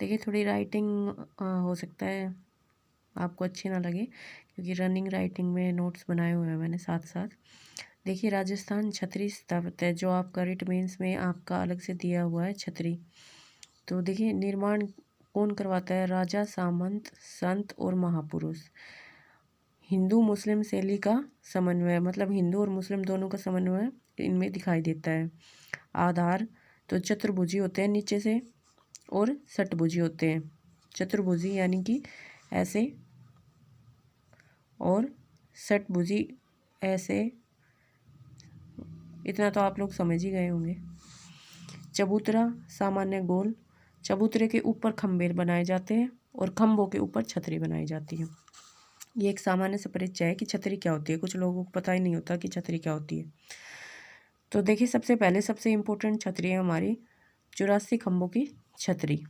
देखिए थोड़ी राइटिंग हो सकता है आपको अच्छी ना लगे, क्योंकि रनिंग राइटिंग में नोट्स बनाए हुए हैं मैंने साथ साथ। देखिए राजस्थान छतरी स्थापित है, जो आपका रिट मीन्स में आपका अलग से दिया हुआ है छतरी। तो देखिए निर्माण कौन करवाता है? राजा, सामंत, संत और महापुरुष। हिंदू मुस्लिम शैली का समन्वय, मतलब हिंदू और मुस्लिम दोनों का समन्वय इनमें दिखाई देता है। आधार तो चतुर्भुजी होते हैं नीचे से, और षटभुजी होते हैं। चतुर्भुजी यानी कि ऐसे, और षटभुजी ऐसे। इतना तो आप लोग समझ ही गए होंगे। चबूतरा सामान्य गोल, चबूतरे के ऊपर खंभे बनाए जाते हैं और खंभों के ऊपर छतरी बनाई जाती है। ये एक सामान्य से परिचय है कि छतरी क्या होती है। कुछ लोगों को पता ही नहीं होता कि छतरी क्या होती है। तो देखिए सबसे पहले सबसे इम्पोर्टेंट छतरी है हमारी 84 खंभों की छतरी,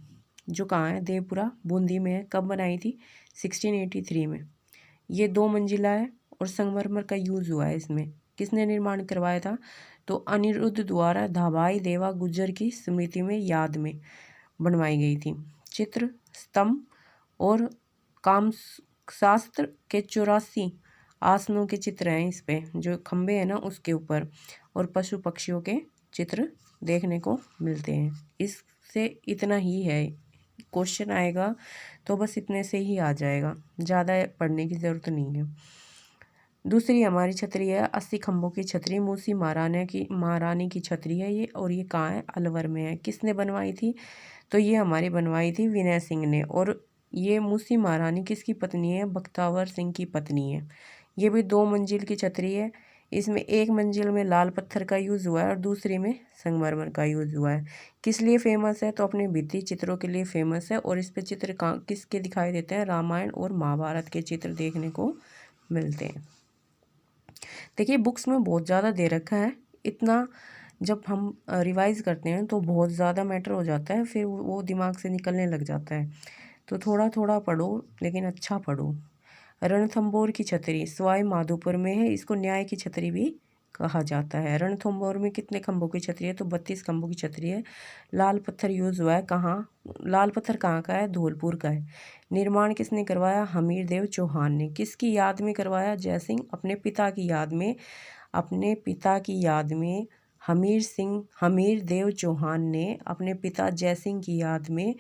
जो कहाँ है? देवपुरा बूंदी में है। कब बनाई थी? 1683 में। ये 2 मंजिला है और संगमरमर का यूज़ हुआ है इसमें। किसने निर्माण करवाया था? तो अनिरुद्ध द्वारा धाबाई देवा गुज्जर की स्मृति में याद में बनवाई गई थी। चित्र स्तंभ और कामशास्त्र के 84 आसनों के चित्र हैं इस पे, जो खंबे हैं ना उसके ऊपर, और पशु पक्षियों के चित्र देखने को मिलते हैं। इससे इतना ही है, क्वेश्चन आएगा तो बस इतने से ही आ जाएगा, ज़्यादा पढ़ने की ज़रूरत नहीं है। दूसरी हमारी छतरी है 80 खंभों की छतरी, मूसी महारानी की छतरी है ये, और ये कहाँ है? अलवर में है। किसने बनवाई थी? तो ये हमारी बनवाई थी विनय सिंह ने। और ये मूसी महारानी किसकी पत्नी है? बख्तावर सिंह की पत्नी है। ये भी 2 मंजिल की छतरी है। इसमें एक मंजिल में लाल पत्थर का यूज़ हुआ है और दूसरी में संगमरमर का यूज़ हुआ है। किस लिए फेमस है? तो अपने भित्ति चित्रों के लिए फेमस है। और इस पे चित्र किसके दिखाई देते हैं? रामायण और महाभारत के चित्र देखने को मिलते हैं। देखिए बुक्स में बहुत ज़्यादा दे रखा है, इतना जब हम रिवाइज़ करते हैं तो बहुत ज़्यादा मैटर हो जाता है, फिर वो दिमाग से निकलने लग जाता है। तो थोड़ा थोड़ा पढ़ो, लेकिन अच्छा पढ़ो। रणथंभौर की छतरी सवाई माधोपुर में है। इसको न्याय की छतरी भी कहा जाता है। रणथंभौर में कितने खंभों की छतरी है? तो 32 खंभों की छतरी है। लाल पत्थर यूज़ हुआ है। कहाँ? लाल पत्थर कहाँ का है? धौलपुर का है। निर्माण किसने करवाया? हमीर देव चौहान ने। किसकी याद में करवाया? जयसिंह अपने पिता की याद में। अपने पिता की याद में हमीर देव चौहान ने अपने पिता जयसिंह की याद में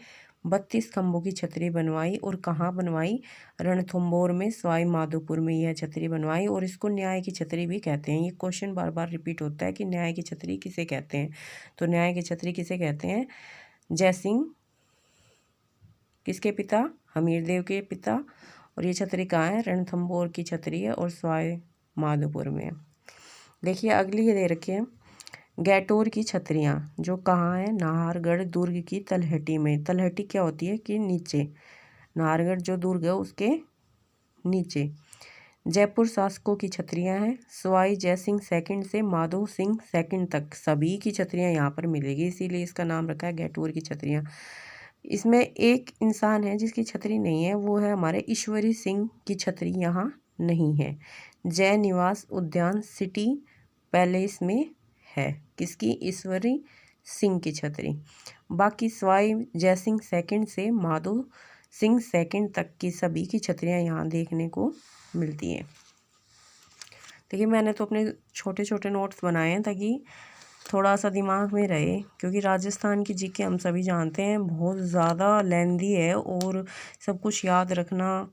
32 खंभों की छतरी बनवाई। और कहाँ बनवाई? रणथंभौर में, सवाई माधोपुर में यह छतरी बनवाई। और इसको न्याय की छतरी भी कहते हैं। ये क्वेश्चन बार बार रिपीट होता है कि न्याय की छतरी किसे कहते हैं? तो न्याय की छतरी किसे कहते हैं? जयसिंह किसके पिता? हमीर देव के पिता। और ये छतरी कहाँ है? रणथंभौर की छतरी है और सवाई माधोपुर में है। देखिए अगली ये दे रखी है गैटोर की छतरियाँ, जो कहाँ है? नाहरगढ़ दुर्ग की तलहटी में। तलहटी क्या होती है? कि नीचे, नाहरगढ़ जो दुर्ग है उसके नीचे। जयपुर शासकों की छतरियाँ हैं। सवाई जयसिंह सेकंड से माधो सिंह सेकंड तक सभी की छतरियाँ यहाँ पर मिलेगी, इसीलिए इसका नाम रखा है गैटोर की छतरियाँ। इसमें एक इंसान है जिसकी छतरी नहीं है, वो है हमारे ईश्वरी सिंह की छतरी यहाँ नहीं है। जय निवास उद्यान सिटी पैलेस में है। किसकी? ईश्वरी सिंह की छतरी। बाकी सवाई जयसिंह सेकंड से माधो सिंह सेकंड तक की सभी की छतरियाँ यहाँ देखने को मिलती हैं। देखिए मैंने तो अपने छोटे छोटे नोट्स बनाए हैं ताकि थोड़ा सा दिमाग में रहे, क्योंकि राजस्थान की जीके हम सभी जानते हैं बहुत ज़्यादा लेंदी है और सब कुछ याद रखना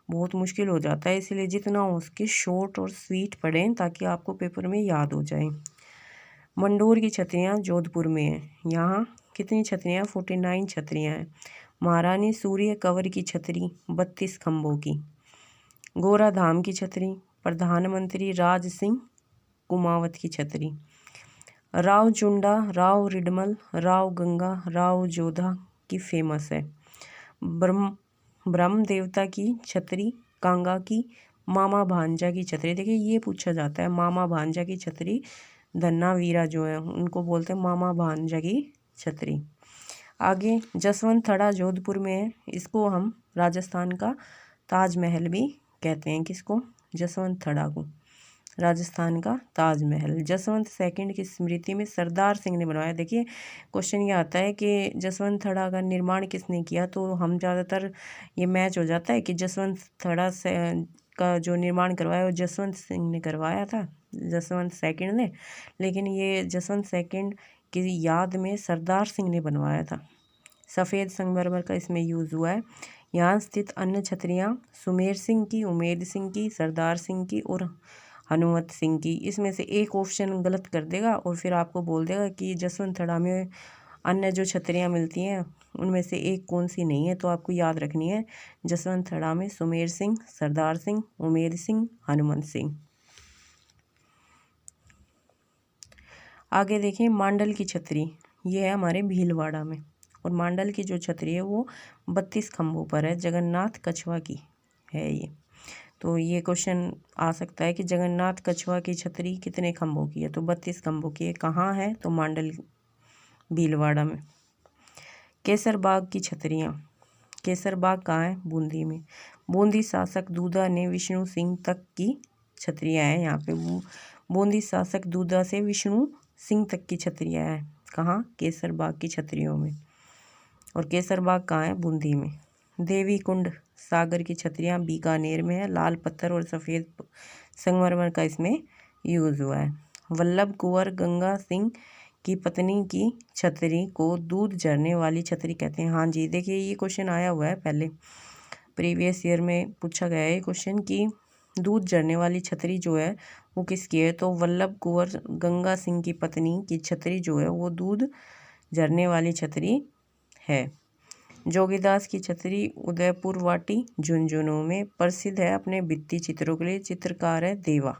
बहुत मुश्किल हो जाता है। इसीलिए जितना हो उसके शॉर्ट और स्वीट पढ़ें ताकि आपको पेपर में याद हो जाए। मंडोर की छतरियाँ जोधपुर में है। यहाँ कितनी छतरियाँ? 49 छतरियाँ हैं। महारानी सूर्य कंवर की छतरी 32 खंभों की। गोरा धाम की छतरी, प्रधानमंत्री राज सिंह कुमावत की छतरी। राव चुंडा, राव रिडमल, राव गंगा, राव जोधा की फेमस है। ब्रह्म देवता की छतरी कांगा की। मामा भांजा की छतरी, देखिए ये पूछा जाता है, मामा भांजा की छतरी धन्ना वीरा जो है उनको बोलते हैं मामा भांजा की छतरी। आगे जसवंत थड़ा जोधपुर में है। इसको हम राजस्थान का ताजमहल भी कहते हैं। किसको? जसवंत थड़ा को। राजस्थान का ताजमहल। जसवंत सेकंड की स्मृति में सरदार सिंह ने बनवाया। देखिए क्वेश्चन ये आता है कि जसवंत थड़ा का निर्माण किसने किया, तो हम ज़्यादातर ये मैच हो जाता है कि जसवंत थड़ा से का जो निर्माण करवाया वो जसवंत सिंह ने करवाया था, जसवंत सेकंड ने, लेकिन ये जसवंत सेकंड की याद में सरदार सिंह ने बनवाया था। सफ़ेद संगमरमर का इसमें यूज़ हुआ है। यहाँ स्थित अन्य छतरियाँ सुमेर सिंह की, उमेद सिंह की, सरदार सिंह की और हनुमत सिंह की। इसमें से एक ऑप्शन गलत कर देगा और फिर आपको बोल देगा कि जसवंत थड़ा में अन्य जो छतरियाँ मिलती हैं उनमें से एक कौन सी नहीं है। तो आपको याद रखनी है जसवंत थड़ा में सुमेर सिंह, सरदार सिंह, उमेद सिंह, हनुमंत सिंह। आगे देखें मांडल की छतरी, ये है हमारे भीलवाड़ा में, और मांडल की जो छतरी है वो 32 खंभों पर है, जगन्नाथ कछवा की है ये। तो ये क्वेश्चन आ सकता है कि जगन्नाथ कछवा की छतरी कितने खंभों की है, तो 32 खंभों की है। कहाँ है, तो मांडल भीलवाड़ा में। केसर बाग की छतरियाँ, केसर बाग कहाँ है, बूंदी में। बूंदी शासक दूधा ने विष्णु सिंह तक की छतरियाँ हैं यहाँ पे। बूंदी शासक दूधा से विष्णु सिंह तक की छतरियाँ हैं, कहाँ, केसर बाग की छतरियों में। और केसर बाग कहाँ है, बूंदी में। देवी कुंड सागर की छतरियाँ बीकानेर में है। लाल पत्थर और सफ़ेद संगमरमर का इसमें यूज़ हुआ है। वल्लभ कुंवर गंगा सिंह की पत्नी की छतरी को दूध झरने वाली छतरी कहते हैं। हाँ जी, देखिए ये क्वेश्चन आया हुआ है पहले, प्रीवियस ईयर में पूछा गया है क्वेश्चन कि दूध झरने वाली छतरी जो है वो किसकी है, तो वल्लभ कुंवर गंगा सिंह की पत्नी की छतरी जो है वो दूध झरने वाली छतरी है। जोगीदास की छतरी उदयपुर वाटी झुंझुनू में प्रसिद्ध है अपने भित्ति चित्रों के लिए। चित्रकार है देवा।